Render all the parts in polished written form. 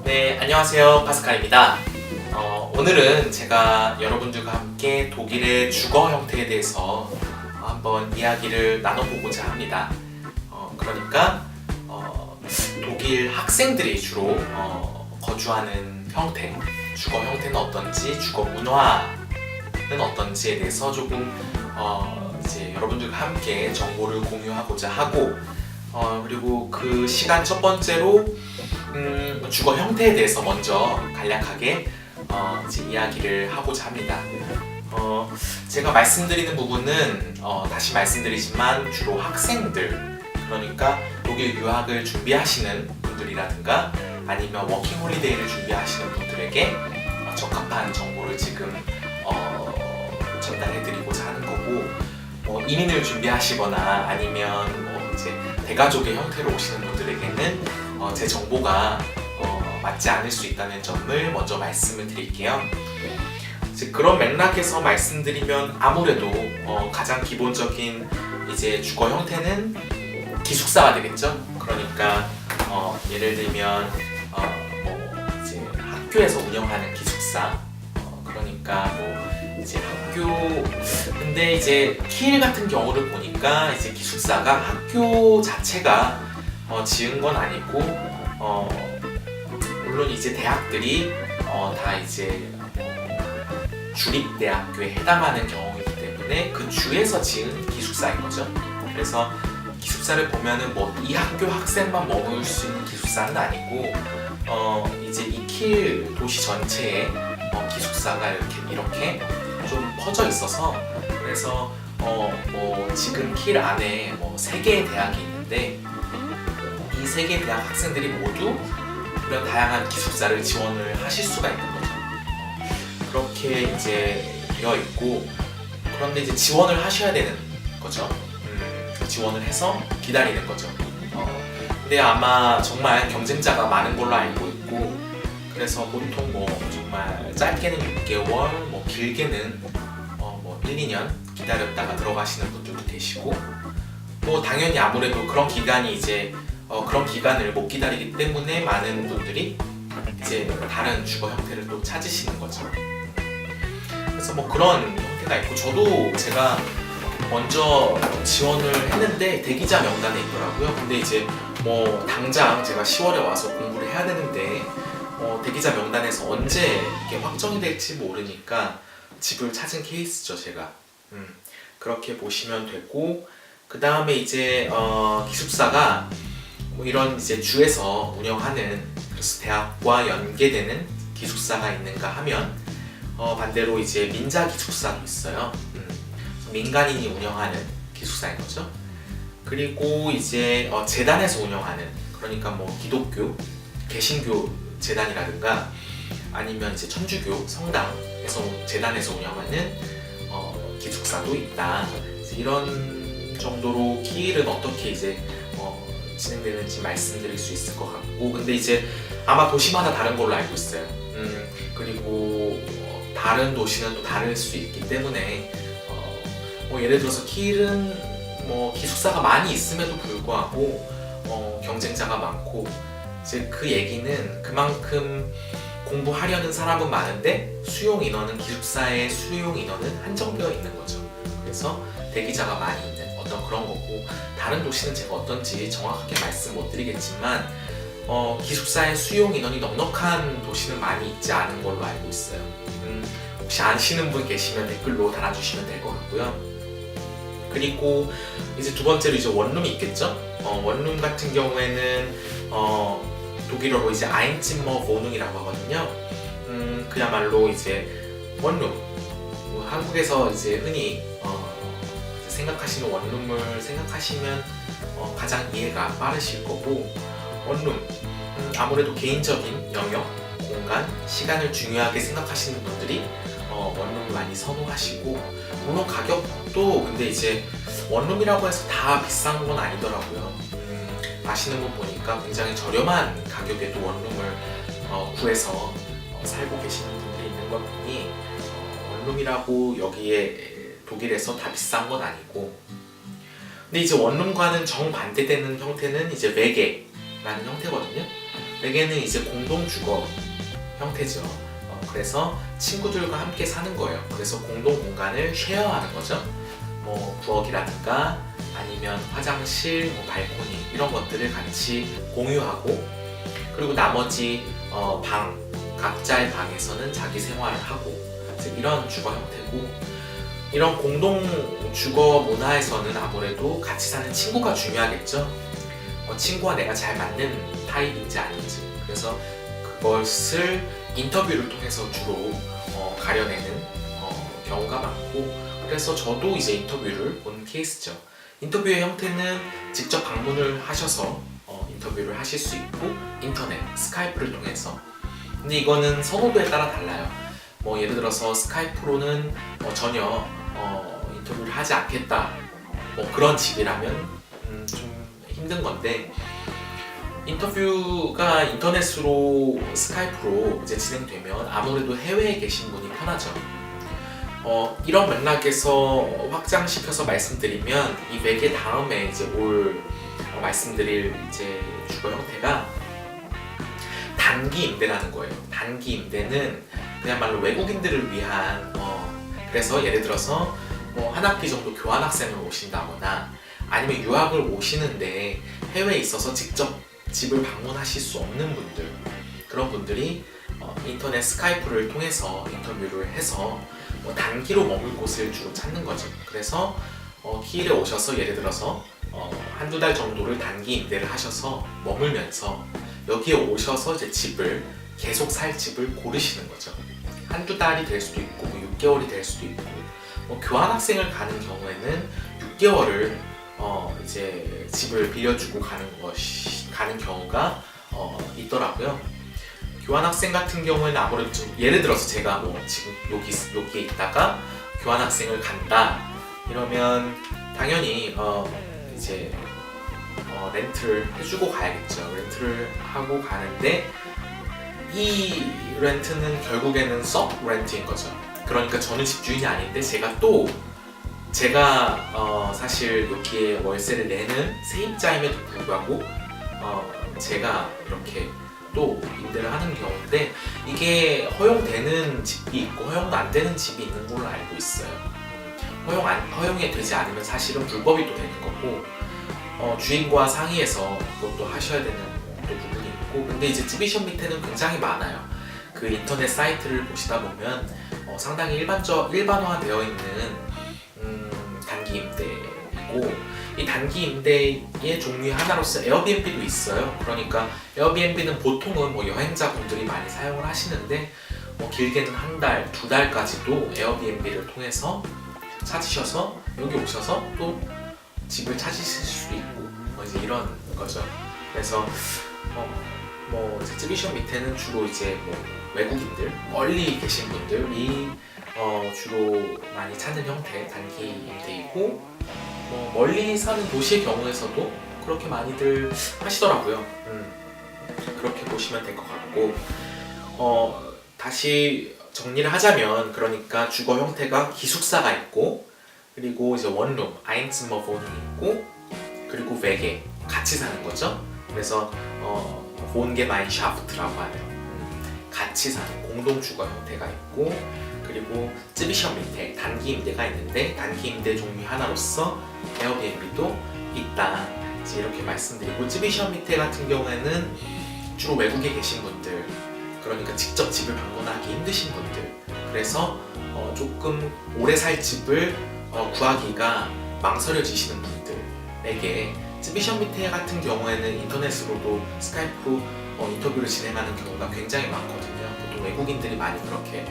네, 안녕하세요. 파스칼입니다. 오늘은 제가 여러분들과 함께 독일의 주거 형태에 대해서 한번 이야기를 나눠보고자 합니다. 그러니까 독일 학생들이 주로 거주하는 형태, 주거 형태는 어떤지, 주거 문화는 어떤지에 대해서 조금 이제 여러분들과 함께 정보를 공유하고자 하고, 그리고 그 시간 첫 번째로 주거 형태에 대해서 먼저 간략하게 이제 이야기를 하고자 합니다. 제가 말씀드리는 부분은 다시 말씀드리지만 주로 학생들, 그러니까 독일 유학을 준비하시는 분들이라든가 아니면 워킹 홀리데이를 준비하시는 분들에게 적합한 정보를 지금 전달해드리고자 하는 거고, 이민을 준비하시거나 아니면 이제 대가족의 형태로 오시는 분들에게는 제 정보가 맞지 않을 수 있다는 점을 먼저 말씀을 드릴게요. 이제 그런 맥락에서 말씀드리면 아무래도 가장 기본적인 이제 주거 형태는 기숙사가 되겠죠. 그러니까 예를 들면 뭐 이제 학교에서 운영하는 기숙사, 그러니까 뭐 이제 학교, 근데 이제 키일 같은 경우를 보니까 이제 기숙사가 학교 자체가 지은 건 아니고, 물론 이제 대학들이 다 이제 주립대학교에 해당하는 경우이기 때문에 그 주에서 지은 기숙사인 거죠. 그래서 기숙사를 보면은 뭐 이 학교 학생만 머물 수 있는 기숙사는 아니고, 이제 이 킬 도시 전체에 기숙사가 이렇게 좀 퍼져 있어서, 그래서 뭐 지금 킬 안에 뭐 3개의 대학이 있는데 이 3개의 대학 학생들이 모두 그런 다양한 기숙사를 지원을 하실 수가 있는 거죠. 그렇게 이제 되어 있고, 그런데 이제 지원을 하셔야 되는 거죠. 지원을 해서 기다리는 거죠. 근데 아마 정말 경쟁자가 많은 걸로 알고 있고, 그래서 보통 뭐 정말 짧게는 6개월, 뭐 길게는 뭐 1, 2년 기다렸다가 들어가시는 분들도 계시고, 또 당연히 아무래도 그런 기간이 이제 그런 기간을 못 기다리기 때문에 많은 분들이 이제 다른 주거 형태를 또 찾으시는 거죠. 그래서 뭐 그런 형태가 있고, 저도 제가 먼저 지원을 했는데 대기자 명단에 있더라고요. 근데 이제 뭐 당장 제가 10월에 와서 공부를 해야 되는데 대기자 명단에서 언제 이게 확정이 될지 모르니까 집을 찾은 케이스죠, 제가. 그렇게 보시면 되고, 그 다음에 이제 기숙사가 뭐 이런 이제 주에서 운영하는, 그래서 대학과 연계되는 기숙사가 있는가 하면 반대로 이제 민자 기숙사도 있어요. 민간인이 운영하는 기숙사인 거죠. 그리고 이제 재단에서 운영하는, 그러니까 뭐 기독교, 개신교 재단이라든가 아니면 이제 천주교 성당에서 재단에서 운영하는 기숙사도 있다. 이런 정도로 키일은 어떻게 이제 진행되는지 말씀드릴 수 있을 것 같고, 근데 이제 아마 도시마다 다른 걸로 알고 있어요. 그리고 다른 도시는 또 다를 수 있기 때문에 뭐 예를 들어서 키일은 뭐 기숙사가 많이 있음에도 불구하고 경쟁자가 많고, 이제 그 얘기는 그만큼 공부하려는 사람은 많은데 수용 인원은, 기숙사의 수용 인원은 한정되어 있는 거죠. 그래서 대기자가 많이 있는 어떤 그런 거고, 다른 도시는 제가 어떤지 정확하게 말씀 못 드리겠지만 기숙사의 수용 인원이 넉넉한 도시는 많이 있지 않은 걸로 알고 있어요. 혹시 아시는 분 계시면 댓글로 달아주시면 될 것 같고요. 그리고 이제 두 번째로 이제 원룸이 있겠죠. 원룸 같은 경우에는 독일어로 이제 아인찜머 보능이라고 하거든요. 그야말로 이제 원룸, 한국에서 이제 흔히 생각하시는 원룸을 생각하시면 가장 이해가 빠르실 거고, 원룸, 아무래도 개인적인 영역, 공간, 시간을 중요하게 생각하시는 분들이 원룸을 많이 선호하시고, 물론 가격도 근데 이제 원룸이라고 해서 다 비싼 건 아니더라고요. 아시는 분 보니까 굉장히 저렴한 가격에도 원룸을 구해서 살고 계시는 분들이 있는 걸 보니 원룸이라고 여기에 독일에서 다 비싼 건 아니고, 근데 이제 원룸과는 정반대되는 형태는 이제 외계라는 형태거든요. 외계는 이제 공동주거 형태죠. 그래서 친구들과 함께 사는 거예요. 그래서 공동 공간을 쉐어하는 거죠. 뭐 부엌이라든가 아니면 화장실, 뭐 발코니 이런 것들을 같이 공유하고, 그리고 나머지 각자의 방에서는 자기 생활을 하고, 이런 주거 형태고, 이런 공동 주거 문화에서는 아무래도 같이 사는 친구가 중요하겠죠. 친구와 내가 잘 맞는 타입인지 아닌지. 그래서 그것을 인터뷰를 통해서 주로 가려내는 경우가 많고, 그래서 저도 이제 인터뷰를 본 케이스죠. 인터뷰의 형태는 직접 방문을 하셔서 인터뷰를 하실 수 있고, 인터넷, 스카이프를 통해서. 근데 이거는 선호도에 따라 달라요. 뭐 예를 들어서 스카이프로는 전혀 인터뷰를 하지 않겠다, 뭐 그런 집이라면 좀 힘든 건데, 인터뷰가 인터넷으로 스카이프로 이제 진행되면 아무래도 해외에 계신 분이 편하죠. 이런 맥락에서 확장시켜서 말씀드리면, 이 외계 다음에 이제 말씀드릴 이제 주거 형태가 단기 임대라는 거예요. 단기 임대는 그야말로 외국인들을 위한 그래서 예를 들어서 뭐 한 학기 정도 교환학생을 오신다거나, 아니면 유학을 오시는데 해외에 있어서 직접 집을 방문하실 수 없는 분들, 그런 분들이 인터넷 스카이프를 통해서 인터뷰를 해서 단기로 머물 곳을 주로 찾는 거죠. 그래서 키일에 오셔서 예를 들어서 한두 달 정도를 단기 임대를 하셔서 머물면서 여기에 오셔서 이제 집을 계속 살 집을 고르시는 거죠. 한두 달이 될 수도 있고 6개월이 될 수도 있고, 교환학생을 가는 경우에는 6개월을 이제 집을 빌려주고 가는 경우가 있더라고요. 교환학생 같은 경우에는 아무래도 좀, 예를 들어서 제가 뭐 지금 여기에 있다가 교환학생을 간다 이러면 당연히 이제 렌트를 해주고 가야겠죠. 렌트를 하고 가는데, 이 렌트는 결국에는 서브 렌트인 거죠. 그러니까 저는 집주인이 아닌데 제가 사실 여기에 월세를 내는 세입자임에도 불구하고 제가 이렇게 또 임대를 하는 경우인데, 이게 허용되는 집이 있고 허용도 안 되는 집이 있는 걸로 알고 있어요. 허용이 되지 않으면 사실은 불법이 또 되는 거고, 주인과 상의해서 그것도 하셔야 되는 또 부분이 있고, 근데 이제 찌비션 밑에는 굉장히 많아요. 그 인터넷 사이트를 보시다 보면 상당히 일반화되어 있는 단기 임대이고, 이 단기 임대의 종류의 하나로서 에어비앤비도 있어요. 그러니까 에어비앤비는 보통은 뭐 여행자분들이 많이 사용을 하시는데, 길게는 한 달, 두 달까지도 에어비앤비를 통해서 찾으셔서 여기 오셔서 또 집을 찾으실 수도 있고, 이제 이런 거죠. 그래서 찌비션 밑에는 주로 이제 외국인들, 멀리 계신 분들이 주로 많이 찾는 형태 단기 임대이고, 멀리 사는 도시의 경우에서도 그렇게 많이들 하시더라고요. 그렇게 보시면 될 것 같고, 다시 정리를 하자면, 그러니까 주거 형태가 기숙사가 있고, 그리고 이제 원룸, 아인츠머보닝이 있고, 그리고 외계, 같이 사는 거죠. 그래서 본게마인샤프트라고 하는 같이 사는 공동 주거 형태가 있고, 그리고 찌비션 밑에 단기 임대가 있는데, 단기 임대 종류 하나로서 에어비앤비도 있다, 이제 이렇게 말씀드리고, 찌비션 밑에 같은 경우에는 주로 외국에 계신 분들, 그러니까 직접 집을 방문하기 힘드신 분들, 그래서 조금 오래 살 집을 구하기가 망설여지시는 분들에게, 찌비션 밑에 같은 경우에는 인터넷으로도 스카이프로 인터뷰를 진행하는 경우가 굉장히 많거든요. 보통 외국인들이 많이 그렇게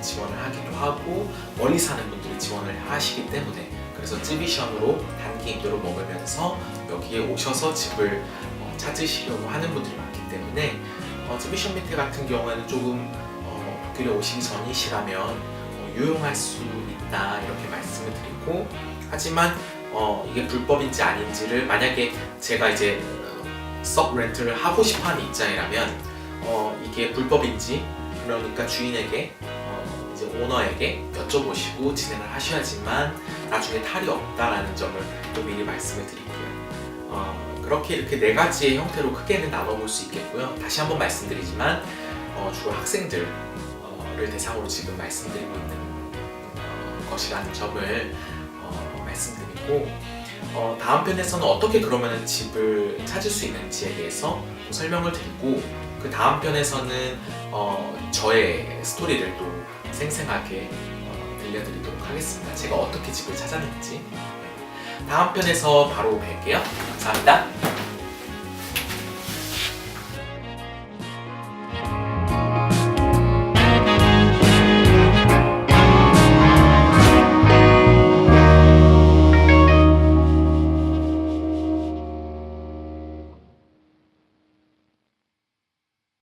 지원을 하기도 하고, 멀리 사는 분들이 지원을 하시기 때문에, 그래서 찌비션으로 단기 임대로 머물면서 여기에 오셔서 집을 찾으시려고 하는 분들이 많기 때문에, 찌비션 밑에 같은 경우에는 조금 독일에 오시기 전이시라면 유용할 수 있다, 이렇게 말씀을 드리고, 하지만 이게 불법인지 아닌지를, 만약에 제가 이제 서브 렌트를 하고 싶어하는 입장이라면 이게 불법인지 그러니까 주인에게 이제 오너에게 여쭤보시고 진행을 하셔야지만 나중에 탈이 없다라는 점을 또 미리 말씀을 드릴게요. 그렇게 이렇게 네 가지의 형태로 크게는 나눠볼 수 있겠고요. 다시 한번 말씀드리지만 주로 학생들을 대상으로 지금 말씀드리고 있는 것이라는 점을 말씀드리고 다음 편에서는 어떻게 그러면 집을 찾을 수 있는지에 대해서 설명을 드리고 그 다음 편에서는 저의 스토리를 또 생생하게 들려드리도록 하겠습니다. 제가 어떻게 집을 찾았는지 다음 편에서 바로 뵐게요. 감사합니다.